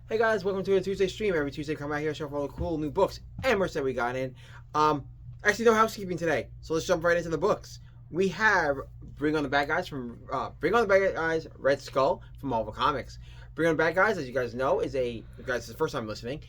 Hey guys, welcome to a Tuesday stream. Every Tuesday, come out here, show off all the cool new books and merch that we got in. Actually, no housekeeping today, so let's jump right into the books. We have Bring on the Bad Guys Red Skull from Marvel Comics. Bring on the Bad Guys, as you guys know, is a if you guys, this is the first time listening,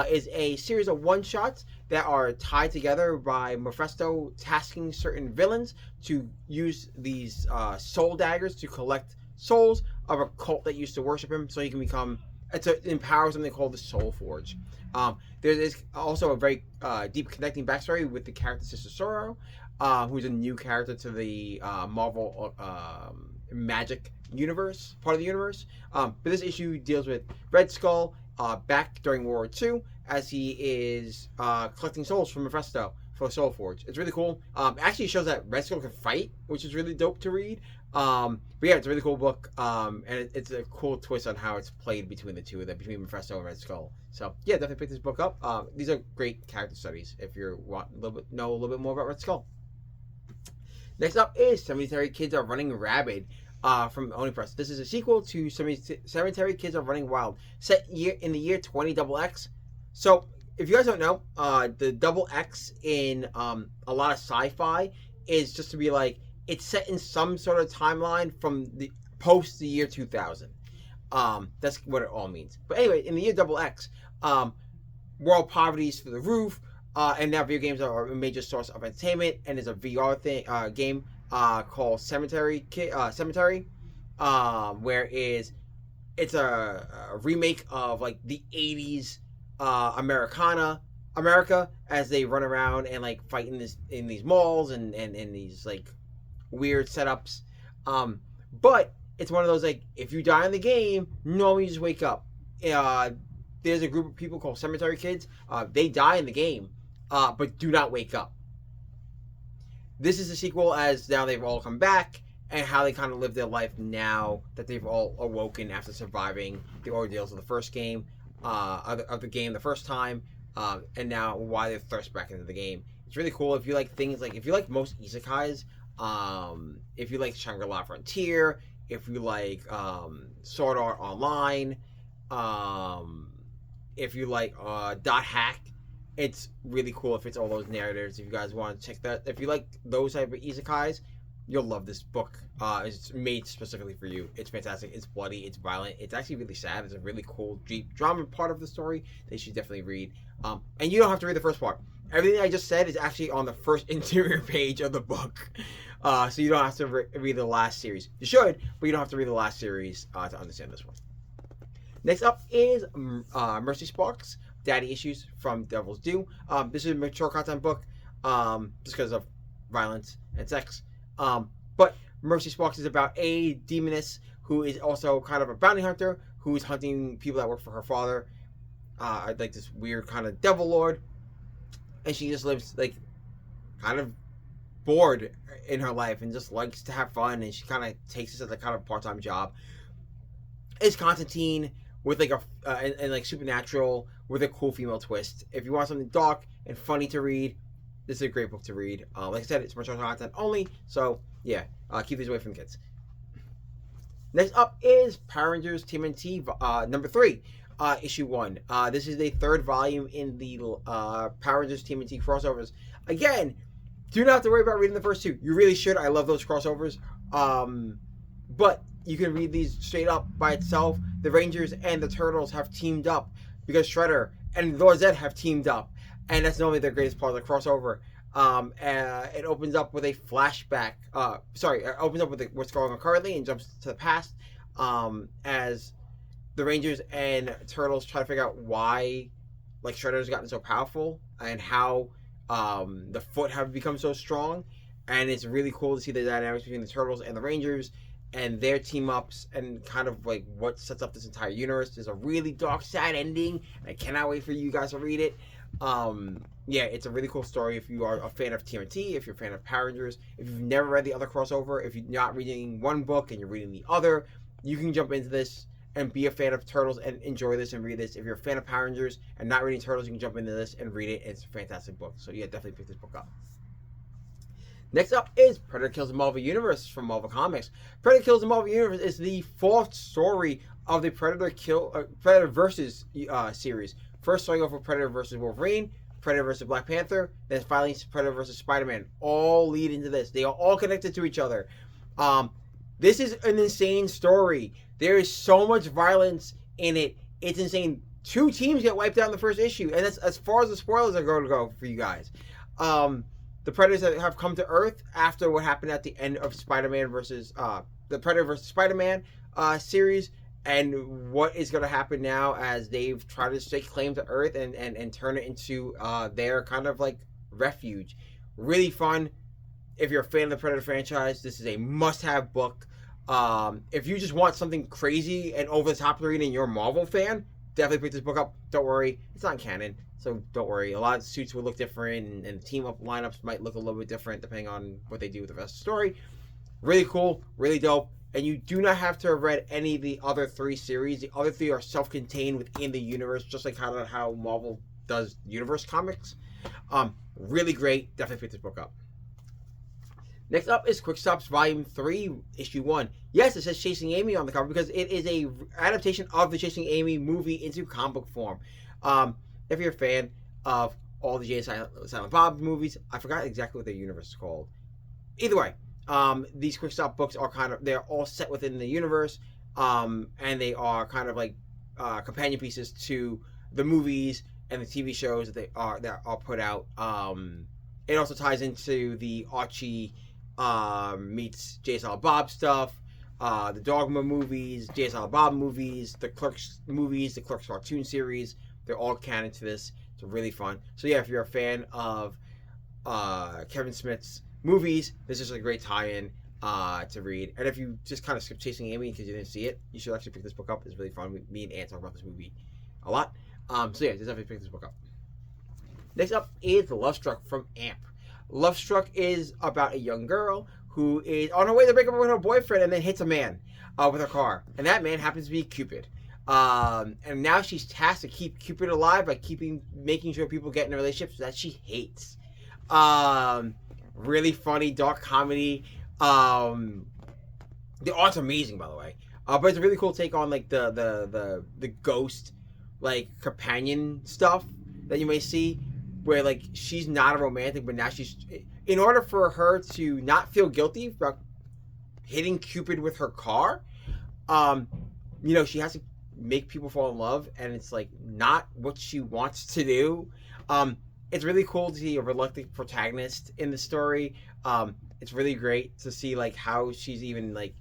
is a series of one shots that are tied together by Mephisto tasking certain villains to use these soul daggers to collect souls of a cult that used to worship him, so he can become it empowers something called the Soul Forge. There is also a very deep connecting backstory with the character Sister Sorrow, who's a new character to the Marvel magic universe, part of the universe. But this issue deals with Red Skull back during World War II as he is collecting souls from Mephisto for Soul Forge. It's really cool. It actually shows that Red Skull can fight, which is really dope to read. But yeah, it's a really cool book, and it's a cool twist on how it's played between the two of them, between Mephisto and Red Skull. So yeah, definitely pick this book up. These are great character studies if you want a little bit more about Red Skull. Next up is Cemetery Kids Are Running Rabid from Oni Press. This is a sequel to Cemetery Kids Are Running Wild, set in the year 20XX. So if you guys don't know, the double X in a lot of sci-fi is just to be like, it's set in some sort of timeline from the post the year 2000. That's what it all means. But anyway, in the year double X, world poverty is through the roof, and now video games are a major source of entertainment. And there's a VR game called Cemetery, where it's a remake of like the 80s America as they run around and like fight in these malls and these like weird setups. But it's one of those like, if you die in the game, normally you just wake up. There's a group of people called Cemetery Kids. They die in the game, but do not wake up. This is a sequel as now they've all come back and how they kind of live their life now that they've all awoken after surviving the ordeals of the first game, of the game the first time, and now why they thrust back into the game. It's really cool if you like things like, if you like most isekais, if you like Shangri-La Frontier, if you like Sword Art Online, if you like Dot Hack, it's really cool if it's all those narratives. If you guys want to check that, if you like those type of isekais, you'll love this book. It's made specifically for you. It's fantastic. It's bloody. It's violent. It's actually really sad. It's a really cool, deep drama part of the story that you should definitely read. And you don't have to read the first part. Everything I just said is actually on the first interior page of the book. So you don't have to read the last series. You should, but you don't have to read the last series to understand this one. Next up is Mercy Sparks, Daddy Issues from Devil's Due. This is a mature content book, just because of violence and sex. But Mercy Sparks is about a demoness who is also kind of a bounty hunter who is hunting people that work for her father, like this weird kind of devil lord. And she just lives like kind of bored in her life and just likes to have fun, and she kind of takes this as a kind of part-time job. It's Constantine with like and like supernatural with a cool female twist. If you want something dark and funny to read, this is a great book to read. Like I said, it's mature content only, so yeah, keep these away from kids. Next up is Power Rangers TMNT number 3. Issue 1. This is the third volume in the Power Rangers TMNT crossovers. Again, do not have to worry about reading the first two. You really should. I love those crossovers. But you can read these straight up by itself. The Rangers and the Turtles have teamed up because Shredder and Lord Zed have teamed up. And that's normally the greatest part of the crossover. It opens up with a flashback. It opens up with what's going on currently and jumps to the past. As the Rangers and Turtles try to figure out why, like, Shredder's gotten so powerful and how the Foot have become so strong. And it's really cool to see the dynamics between the Turtles and the Rangers and their team ups and kind of like what sets up this entire universe. There's a really dark, sad ending. And I cannot wait for you guys to read it. Yeah, it's a really cool story if you are a fan of TMNT, if you're a fan of Power Rangers, if you've never read the other crossover, if you're not reading one book and you're reading the other, you can jump into this and be a fan of Turtles and enjoy this and read this. If you're a fan of Power Rangers and not reading Turtles, you can jump into this and read it. It's a fantastic book. So yeah, definitely pick this book up. Next up is Predator Kills the Marvel Universe from Marvel Comics. Predator Kills the Marvel Universe is the fourth story of the Predator versus series. First starting off with Predator versus Wolverine, Predator versus Black Panther, then finally Predator versus Spider-Man. All lead into this. They are all connected to each other. This is an insane story. There is so much violence in it. It's insane. 2 teams get wiped out in the first issue, and that's as far as the spoilers are going to go for you guys. The Predators that have come to Earth after what happened at the end of Spider-Man versus the Predator versus Spider-Man series, and what is going to happen now as they've tried to stake claim to Earth and turn it into their kind of like refuge. Really fun. If you're a fan of the Predator franchise, this is a must-have book. If you just want something crazy and over-the-top to read and you're a Marvel fan, definitely pick this book up. Don't worry, it's not canon, so don't worry. A lot of suits will look different, and team-up lineups might look a little bit different depending on what they do with the rest of the story. Really cool, really dope, and you do not have to have read any of the other 3 series. The other 3 are self-contained within the universe, just like how Marvel does universe comics. Really great. Definitely pick this book up. Next up is Quick Stop's Volume 3, Issue 1. Yes, it says Chasing Amy on the cover because it is a adaptation of the Chasing Amy movie into comic book form. If you're a fan of all the Jay and Silent Bob movies, I forgot exactly what their universe is called. Either way, these Quick Stop books are they're all set within the universe, and they are kind of like companion pieces to the movies and the TV shows that are put out. It also ties into the Archie meets Jay and Silent Bob stuff, the Dogma movies, Jay and Silent Bob movies, the Clerks movies, the Clerks cartoon series. They're all canon to this. It's really fun. So yeah, if you're a fan of Kevin Smith's movies, this is a great tie-in to read. And if you just kind of skip Chasing Amy because you didn't see it, you should actually pick this book up. It's really fun. Me and Ant talk about this movie a lot. So yeah, just definitely pick this book up. Next up is Lovestruck from AMP. Lovestruck is about a young girl who is on her way to break up with her boyfriend and then hits a man with her car. And that man happens to be Cupid. And now she's tasked to keep Cupid alive by making sure people get in relationships that she hates. Really funny, dark comedy. The art's amazing, by the way. But it's a really cool take on like the ghost like companion stuff that you may see, where like she's not a romantic, but now she's, in order for her to not feel guilty about hitting Cupid with her car, she has to make people fall in love, and it's like not what she wants to do. It's really cool to see a reluctant protagonist in the story. It's really great to see like how she's even like,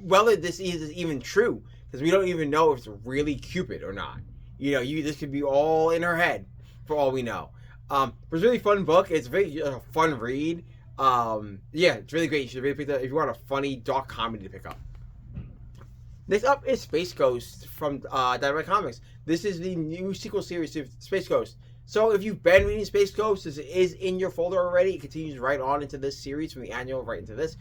whether this is even true, because we don't even know if it's really Cupid or not. This could be all in her head for all we know. But it's a really fun book. It's a very fun read. Yeah, it's really great. You should really pick that if you want a funny dark comedy to pick up. Next up is Space Ghost from Direct Comics. This is the new sequel series to Space Ghost. So if you've been reading Space Ghost, this is in your folder already. It continues right on into this series, from the annual right into this.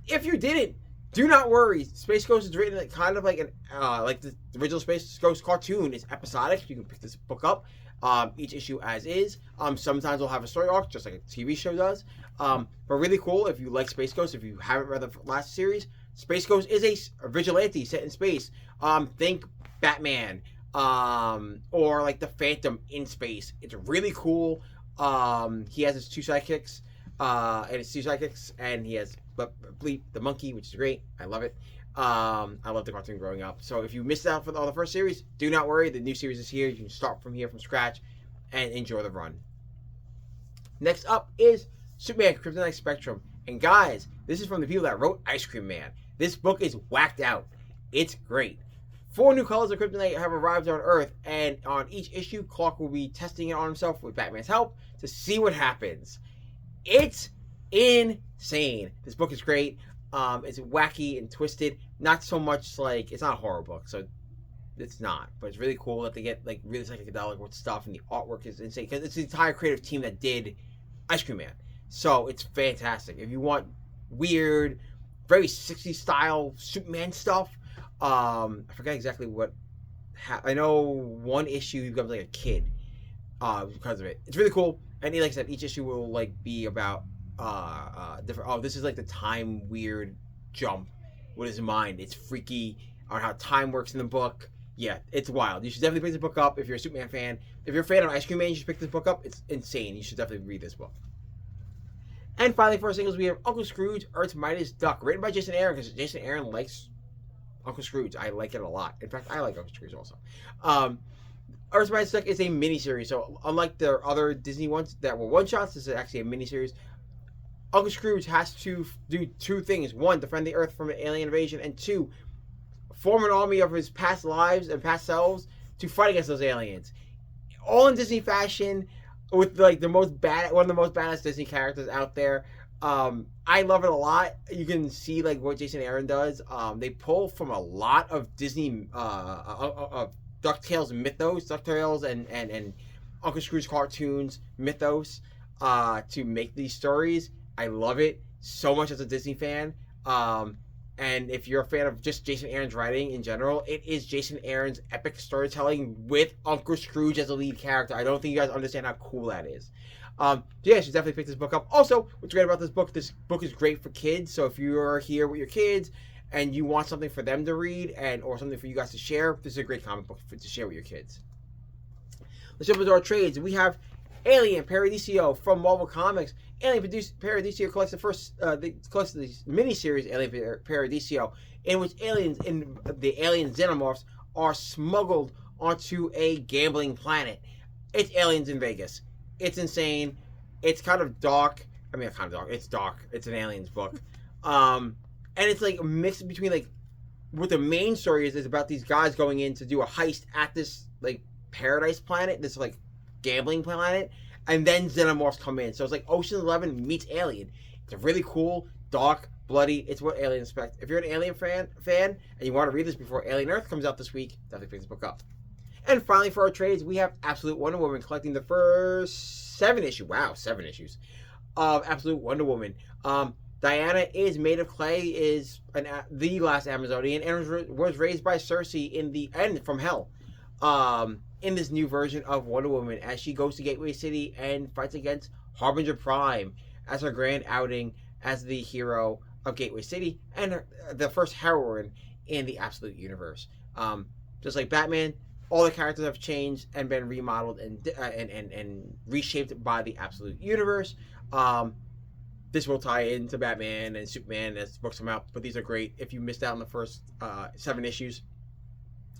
If you didn't, do not worry. Space Ghost is written kind of like like the original Space Ghost cartoon. It's episodic. You can pick this book up each issue as is. Sometimes we'll have a story arc, just like a TV show does. But really cool if you like Space Ghost. If you haven't read the last series, Space Ghost is a vigilante set in space. Think Batman, or like the Phantom in space. It's really cool. He has his 2 sidekicks, and he has Bleep the monkey, which is great. I love it. I love the cartoon growing up. So if you missed out on the first series, do not worry. The new series is here. You can start from here from scratch and enjoy the run. Next up is Superman Kryptonite Spectrum. And guys, this is from the people that wrote Ice Cream Man. This book is whacked out. It's great. 4 new colors of Kryptonite have arrived on Earth, and on each issue, Clark will be testing it on himself with Batman's help to see what happens. It's insane. This book is great. It's wacky and twisted. Not so much like, it's not a horror book, so it's not. But it's really cool that they get like really psychedelic with stuff, and the artwork is insane because it's the entire creative team that did Ice Cream Man. So it's fantastic. If you want weird, very 60s style Superman stuff, I forgot exactly what. I know one issue he becomes like a kid because of it. It's really cool, and like I said, each issue will like be about different. Oh, this is like the time weird jump with his mind. It's freaky. on how time works in the book. Yeah, it's wild. You should definitely pick this book up if you're a Superman fan. If you're a fan of Ice Cream Man, you should pick this book up. It's insane. You should definitely read this book. And finally, for our singles, we have Uncle Scrooge, Earth's Mightiest Duck, written by Jason Aaron, because Jason Aaron likes Uncle Scrooge. I like it a lot. In fact, I like Uncle Scrooge also. Earth's Mightiest Duck is a miniseries, so unlike the other Disney ones that were one-shots, this is actually a miniseries. Uncle Scrooge has to do two things. One, defend the Earth from an alien invasion, and two, form an army of his past lives and past selves to fight against those aliens. All in Disney fashion, with like one of the most badass Disney characters out there. I love it a lot. You can see like what Jason Aaron does. They pull from a lot of Disney DuckTales mythos, DuckTales and Uncle Scrooge cartoons mythos to make these stories. I love it so much as a Disney fan. And if you're a fan of just Jason Aaron's writing in general, it is Jason Aaron's epic storytelling with Uncle Scrooge as a lead character. I don't think you guys understand how cool that is. Yeah, you should definitely pick this book up. Also, what's great about this book is great for kids. So if you're here with your kids and you want something for them to read or something for you guys to share, this is a great comic book to share with your kids. Let's jump into our trades. We have Alien Paradiso from Marvel Comics. Alien Paradiso collects the miniseries Alien Paradiso, in which aliens in the alien xenomorphs are smuggled onto a gambling planet. It's aliens in Vegas. It's insane. It's kind of dark. I mean, kind of dark. It's dark. It's an aliens book, and it's like a mix between like what the main story is about these guys going in to do a heist at this like paradise planet, this like gambling planet, and then xenomorphs come in. So it's like Ocean's 11 meets Alien. It's a really cool, dark, bloody. It's what aliens expect. If you're an Alien fan and you want to read this before Alien Earth comes out this week, definitely pick this book up. And finally, for our trades, we have Absolute Wonder Woman collecting the first 7 issues. Wow, 7 issues of Absolute Wonder Woman. Diana is made of clay, is the last Amazonian, and was raised by Circe in the end from hell. In this new version of Wonder Woman, as she goes to Gateway City and fights against Harbinger Prime as her grand outing as the hero of Gateway City and the first heroine in the Absolute Universe. Just like Batman, all the characters have changed and been remodeled and reshaped by the Absolute Universe. This will tie into Batman and Superman as books come out, but these are great. If you missed out on the first 7 issues,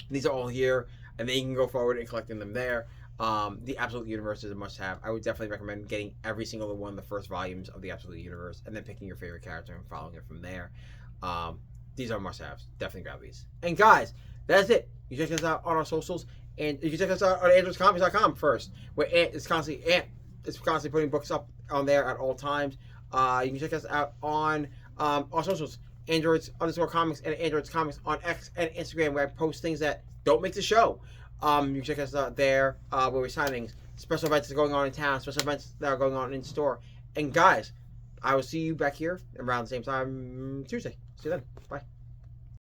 these are all here, and then you can go forward and collecting them there. The Absolute Universe is a must-have. I would definitely recommend getting every single one of the first volumes of the Absolute Universe, and then picking your favorite character and following it from there. These are must-haves. Definitely grab these. And guys, that's it. You check us out on our socials, and you can check us out on AndroidsComics.com first, where it's constantly putting books up on there at all times. You can check us out on our socials, Androids_Comics and Androids Comics on X and Instagram, where I post things that don't make the show. You can check us out there where we're signing special events that are going on in town, special events that are going on in store. And guys, I will see you back here around the same time Tuesday. See you then. Bye.